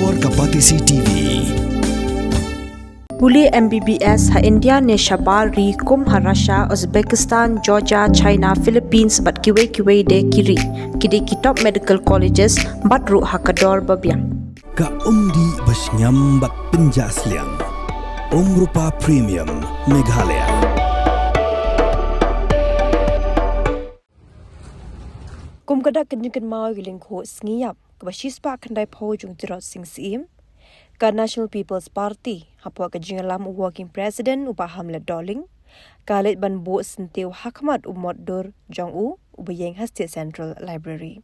Kapor Kapatisi TV. Puli MBBS ha India ne Shabar ri kum ha Russia, Uzbekistan, Georgia, China, Philippines bat kiwe de kiri. Kidi kitop medical colleges bat ru ha kador babiang. Ka umdi basnyam bat penjasliang. Rupa Premium Meghalaya. Kum kada kenjengken mau giling ko sngiyap kabashispa kandai pho jung tirot sing sim. Ka National People's Party hapwa ka jingalam working president upa hamlet doling kalit ban bo sentiu hakmat umot dur jong u ubayeng State Central Library.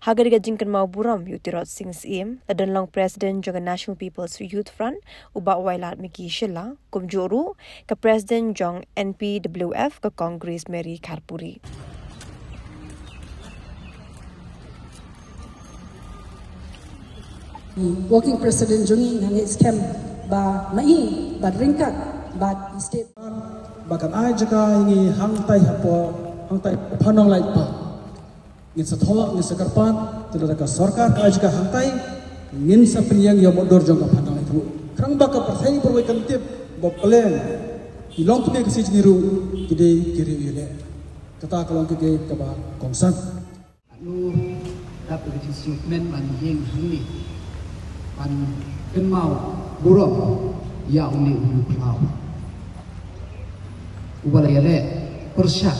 Hagar ka jingkan mau buram yutirot sing sim ladan long president jong National People's Youth Front uba wailat miki shila kum juru ka president jong NPWF ka Congress Mary Karpuri. Working President Jungi ngangit scam ba mai ba ringkat ba state bakan ai jaka ini hangtai hapo hangtai panong lai pa ngin satho ngin sakarpan tidak ka sarkar ka jaka hangtai ngin sa penyang yo modor jong ka panong lai pu krang ba ka parthai perwai kantip ba plan ilong tu ke sij niru kide kiri yele kata kalong ke ka ba kongsan anu dapat disukmen man yeng hangni pan kenmau burung ya uni ulu klau ubalaya persyak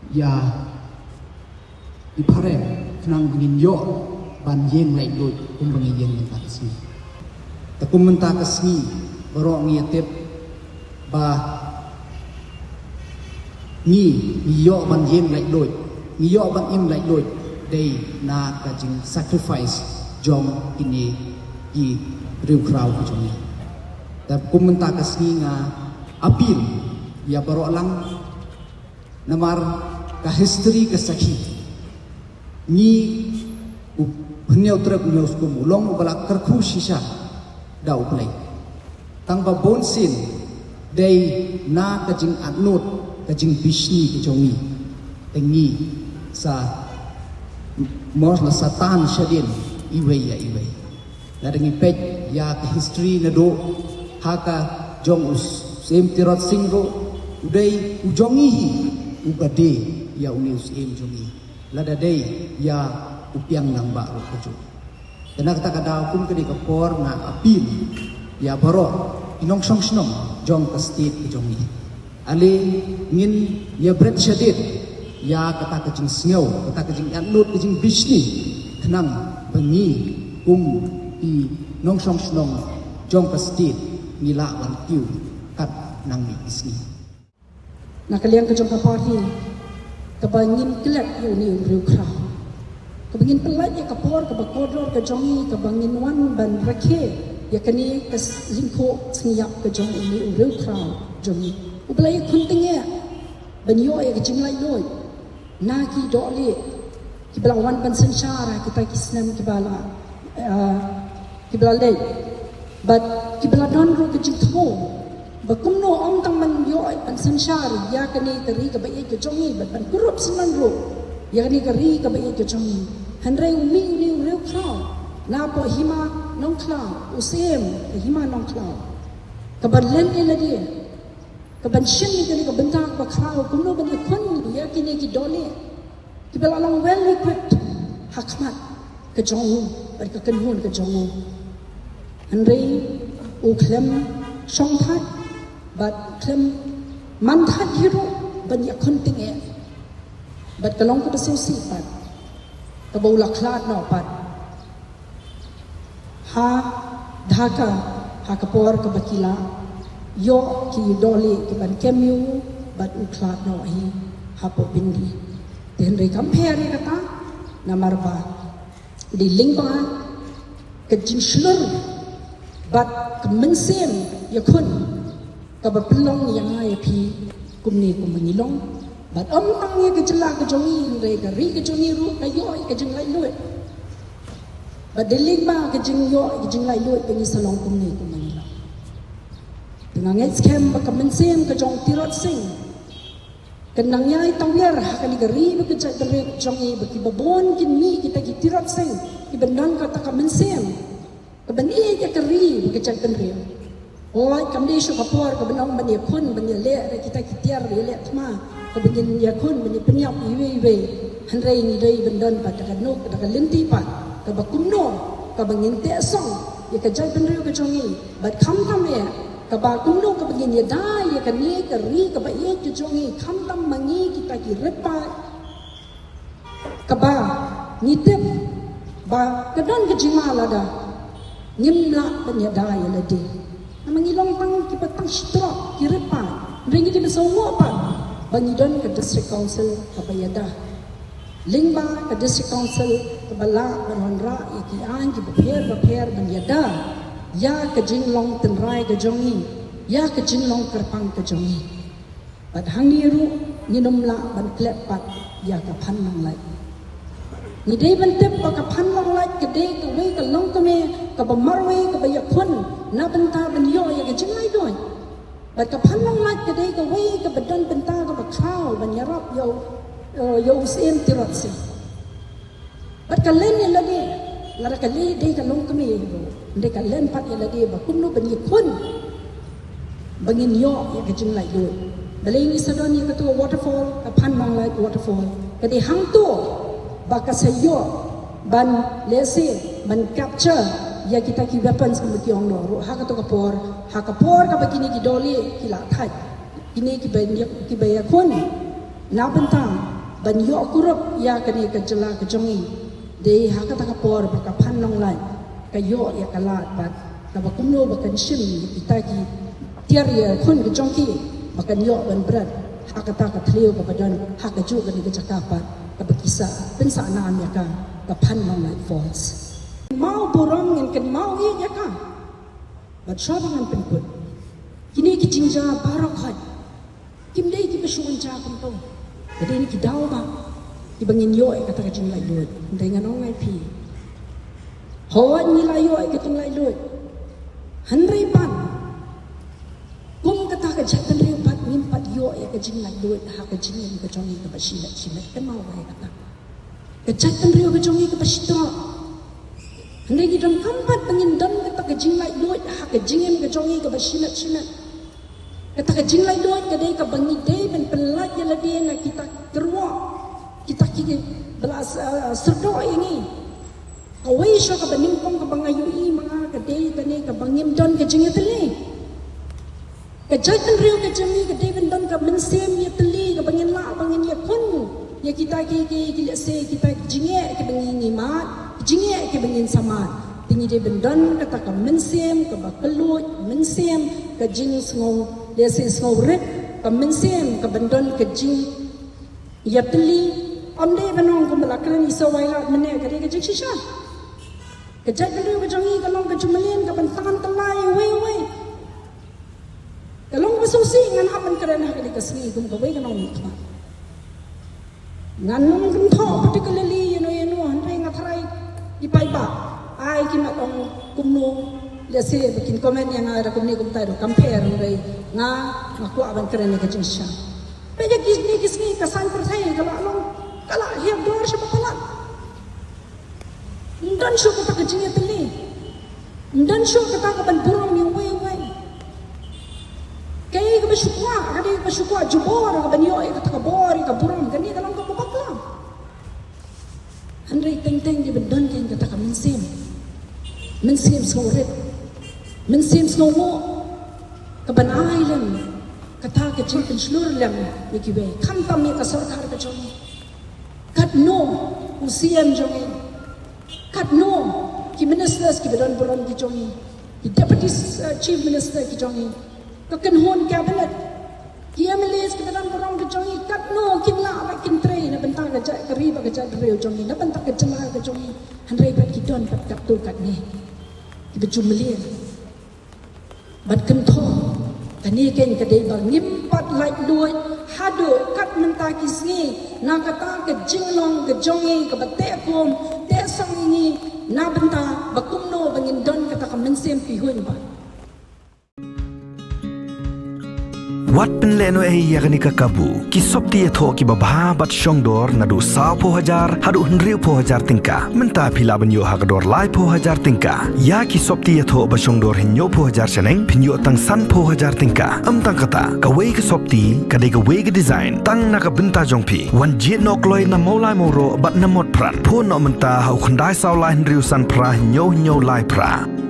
ya ipare kenang bengin yo ban yeng lai doi bengin yeng menta kesni takum menta kesni borok ngiatip ba ni yo ban yeng lai doi ni yo ban im lai doi dei na kajing sacrifice jong ini i riu krau jong ni ta kumenta kasni nga apil ya baro lang namar ka history ka sakhi ni bhnyau trek news ko mulong bala karkhu shisha dau play tang ba bonsin dei na ka jing atnot ka jing bishni ki jong ni tengi sa mos la satan shadin iway ladang ipej ya ke history na do haka jong us sem tirot singro udai ujongi ugade ya unius em jongi lada dei ya upiang nang ba ro kejo tenak ta kada kum ke kapor nga apil ya baro inong song snong jong ka state ke jongi ale ngin ya bret shadid ya kata kejing sngew kata kejing anut kejing bishni kenang bengi i nong song snong jong ka state ngila wan tiu kat nang mi isni na kaliang ka jong ka party ka bangin kelak yu ni riu kra ka bangin pelat ya ka por ka bakodor ka jongi ka bangin wan ban rakhe ya kani ka lingko sngiyap ka jong ni riu kra jongi ublai khuntinge banyo ya ka jinglai loi na ki dole ki belawan ban sensara kita kisnam kibala kibla lei but kibla don ro ke jitho bakum no ong tang man yo an sanshar ya kani tari ka bai ke jongi but ban kurup sinan ro ya kani kari ka bai ke jongi hanrei umi ni reu klau na po hima nong klau usem hima nong klau ka ban len ila dia ka ban shin ni kani ka bentang ka klau kum no ban khun ya kini ki dole kibla long well equipped hakmat ke jongu ka kenhun ke jongu hanrei u klem song that but klem man that hiro ban ya konting e but kalong ko basiw sipat ka baula klat no pat ha dhaka ha kapor ka bakila yo ki doli ki ban kemyu but u klat no hi ha po bindi henrei compare kata namar ba di lingkungan kejing slur bat kemensem yakun kabapelong yang ai pi kumni kumengilong bat tang ye kejela kejongi re gari kejongi ru kayo kejing lai lut bat di lingba kejing yo kejing lai lut pengi salong kumni kumengilong tenanget scam ba kemensem kejong tirot sing Kenang nyai tawir hakani gari bekerja dari jongi bagi babon kini kita kitirat seng ibendan kata kamensem kebeni ya keri bekerja dari oi kamdi syu kapor kebenang bani kun bani le kita kitiar le tma kebengin ya kun bani penyap iwe hanrei ni dei bendan pada kanok pada lenti pat kebakumno kebengin te song ya kerja dari ke jongi bat kam ya kabakumno kebengin ya dai ya kani keri kebai ke jongi kam tam mangi kita kirepa kaba nitip ba kedan ke jimala da nyimla penyadai lade namangilong pang kipatang stra kirepa ringi di besongo pa bangidon ke district council kabayada lingba ke district council kebala banwanra ikian ki beper banyada ya ke jinglong tenrai ke jongi ya ke jinglong kerpang ke jongi bad hangiru ninumla ban klepat ya ka phanang lai ni dei ban tep ka phanang lai ke dei ke wei ke long ke me ka bamarwe ke baya khun na benta ban yo ya ke jinglai doi bad ka phanang lai ke dei ke wei ke badan benta ka ba khau ban yarap yo usem tirat se bad ka len ni lagi lara ka le dei ka long ke me ndai ka len pat ya lagi ba kumno ban ye khun bangin yo ya ke jinglai doi balai ni sadon ya ketua waterfall ka phanang lai waterfall ka di hang tu baka sayo ban lese ban capture ya kita ki weapons ke kiong no ha ka to kapor ka begini ki doli ki la thai ini ki bay kun na bentang ban yo kurup ya kani ka jela ka jongi de ha ka ta kapor baka phanong lai ka yo ya kalat bat ka bakumno bakan shim kita ki tiar ya kun ki jongi bakan yo ban berat ha ka ta ka thleu ka badan ha ka ju ka ni ka cakapat kabakisa pensa naan ya ka phanong lai falls mau borong ngin kan mau ya ka bat shabangan penkut kini ki jingja barak hat kim dei ki besuan ja kam to kade ni ki daw ba ki bangin yo kata ka jing lai lut ndai nganong ngai pi ho ni la yo ki tung lai lut hanrei pan kum kata ka jatan reu pat min pat yo ka jing lai lut ha ka jing ni ka jongi ka basila kan mau ba kata ka jatan reu ka jongi ka basita handai ki dam kampat pangin dam kata ka jing lai lut ha ka jingem ka jongi ka basila kata ka jing lai lut ka dei ka bangi dei ben pelaj ya la dei na kita kerwa kita ki belas serdo ini kawai syo ka baning pong ka bangayu i mga ka dei tani ka bangim don ka jing tele ka jatan reu ka jami ka dei ben don ka mensem ya tele ka bangin la bangin ya kun ya kita ki lese kita jinge ka bangin ni mat jinge ka bangin samat tingi dei ben don kata ka mensem ka bakelut mensem ka jing ngong lese ngong ret ka mensem ka bendon ka jing ya tele amde benong ko malakran iso wailat mene ka dei ka jing shisha ka jatan reu ka jangi ka long ka jumalin ka bantangan talai wei kalong basusi ngan hapan karen ha kali kasni gum ka wei kanong nikma ngan nung kum tho particularly you know hanre ngathrai ipai ba ai kin atong kumno lese bikin komen yang ada kumni kum tai do compare ngai nga ngaku aban karen ka jinsha peja kisni kasan perthai kala long kala hiap dor sa pala ndan syo ka ka jinge teli ndan syo ka ka ban burong ni wei kay ka besukwa kadi ka besukwa jubor ka banyo ka takabor ka burong gani ka lang ka papakla hanrei teng di bedon ken ka ka mensem sawret mensem sawo ka ban island kata ka chicken slur lang ikibe kam tam ka sarkar ka jong kat no usiam jong kat no ki ministers ki bedon buron ki jong ki deputy chief minister ki jong kakan hon cabinet kia melis kita dalam orang kejongi kat no kinla ba kin train na bentang ka ja kari ba ka ja reu jongi na bentang ka jela ka jongi hanrei bat kidon pat kap tu kat ni ki jumlien bat kan tho kani ken ka dei ba ngim pat lai luai hado kat menta ki singi na kata ka jinglong ka jongi ka bate kom te sang ni na benta ba kumno bangin don kata ka mensem pi huin ba Wat penleno yakni kakabu. Ki sopti tho ki babha bat shongdor nadu sao po hajar hadu hnriu po hajar tingka. Menta pila banyo hakador lai po hajar tingka. Ya ki sopti tho ba shongdor hinyo po hajar seneng pinyo tang san po hajar tingka. Tang kata kawei ke sopti kadai kawei ke design tang naka benta jongpi. Wan jet nok loi na maulai moro bat namot pran. Po no menta hau khandai sao lai hnriu san pra hinyo lai pra.